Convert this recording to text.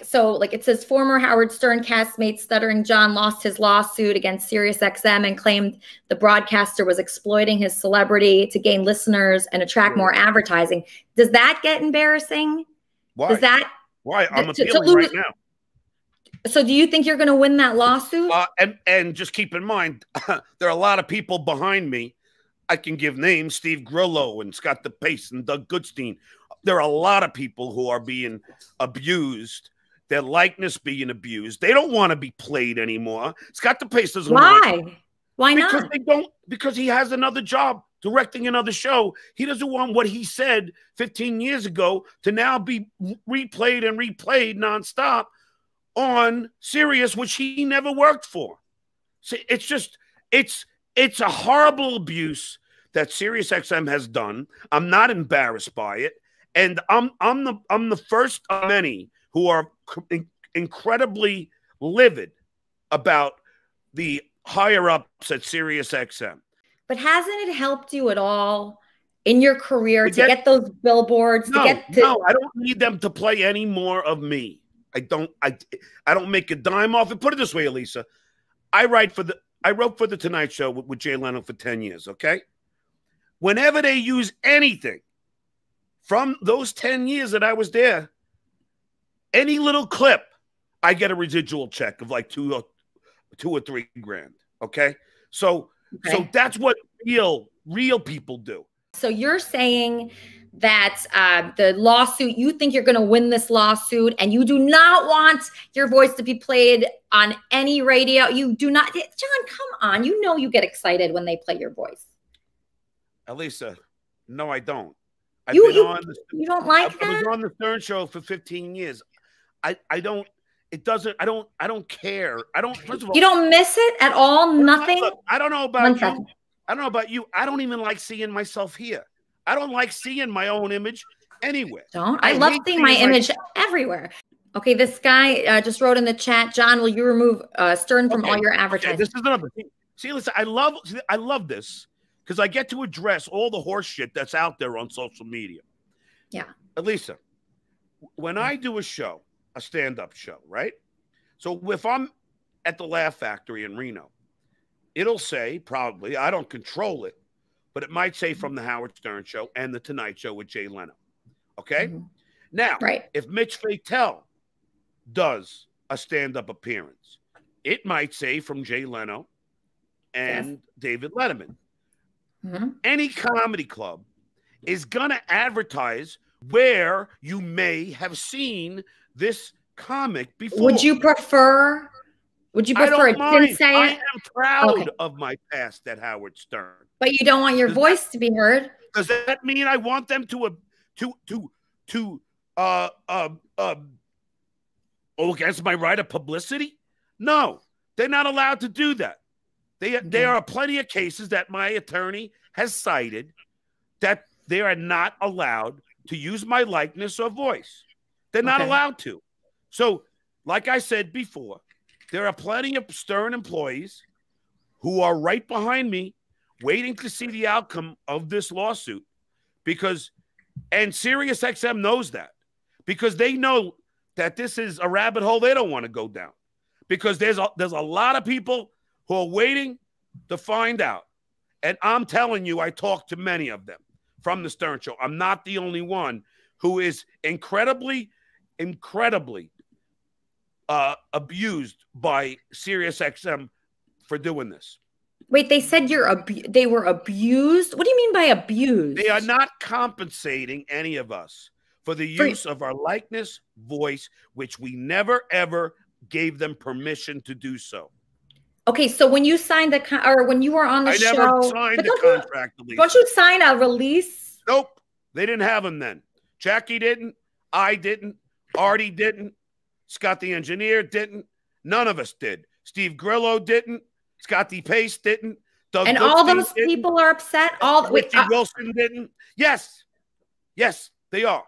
So like it says former Howard Stern castmate Stuttering John lost his lawsuit against SiriusXM and claimed the broadcaster was exploiting his celebrity to gain listeners and attract more advertising. Does that get embarrassing? Why? Does that? Why? I'm appealing right now. So do you think you're going to win that lawsuit? And just keep in mind, there are a lot of people behind me. I can give names: Steve Grillo and Scott DePace and Doug Goodstein. There are a lot of people who are being abused. Their likeness being abused. They don't want to be played anymore. Scott DePace doesn't. Why? Why not? Because they don't. Because he has another job directing another show. He doesn't want what he said 15 years ago to now be replayed and replayed nonstop on Sirius, which he never worked for. So it's just it's a horrible abuse that SiriusXM has done. I'm not embarrassed by it, and I'm the first of many who are incredibly livid about the higher ups at SiriusXM. But hasn't it helped you at all in your career to get those billboards? No, I don't need them to play any more of me. I don't make a dime off it. Put it this way, Elisa. I wrote for the Tonight Show with Jay Leno for 10 years, okay? Whenever they use anything from those 10 years that I was there, any little clip, I get a residual check of like $2 or $3 grand. Okay. So that's what real people do. So you're saying that the lawsuit, you think you're going to win this lawsuit and you do not want your voice to be played on any radio. You do not. John, come on. You know, you get excited when they play your voice. Elisa, no, I don't. You don't like that? I was on the Stern Show for 15 years. I don't care. First of all, you don't miss it at all? Nothing? Look, I don't know about you. I don't know about you. I don't even like seeing myself here. I don't like seeing my own image anywhere. I love seeing my image everywhere. Okay, this guy just wrote in the chat, John, will you remove Stern from all your advertising? This is another thing. See, listen, I love this because I get to address all the horse shit that's out there on social media. Yeah. Elisa, when I do a show, a stand-up show, right? So if I'm at the Laugh Factory in Reno, it'll say probably, I don't control it, but it might say from the Howard Stern Show and the Tonight Show with Jay Leno. Okay? Mm-hmm. Now, if Mitch Fatel does a stand-up appearance, it might say from Jay Leno and David Letterman. Mm-hmm. Any comedy club is going to advertise where you may have seen this comic before. Would you prefer it didn't say I am proud of my past at Howard Stern. But you don't want your voice to be heard. Does that mean I want them to against my right of publicity? No, they're not allowed to do that. There are plenty of cases that my attorney has cited that they are not allowed to use my likeness or voice. They're not allowed to. So, like I said before, there are plenty of Stern employees who are right behind me waiting to see the outcome of this lawsuit and SiriusXM knows that because they know that this is a rabbit hole they don't want to go down because there's a lot of people who are waiting to find out. And I'm telling you, I talked to many of them from the Stern Show. I'm not the only one who is incredibly abused by SiriusXM for doing this. Wait, they said they were abused? What do you mean by abused? They are not compensating any of us for the use of our likeness, voice, which we never, ever gave them permission to do so. Okay, so when you signed when you were on the show... I never signed the contract. Don't you sign a release? Nope. They didn't have them then. Jackie didn't. I didn't. Artie didn't. Scott the engineer didn't. None of us did. Steve Grillo didn't. Scott DePace didn't. Doug and all those people are upset? Richie Wilson didn't. Yes. Yes, they are.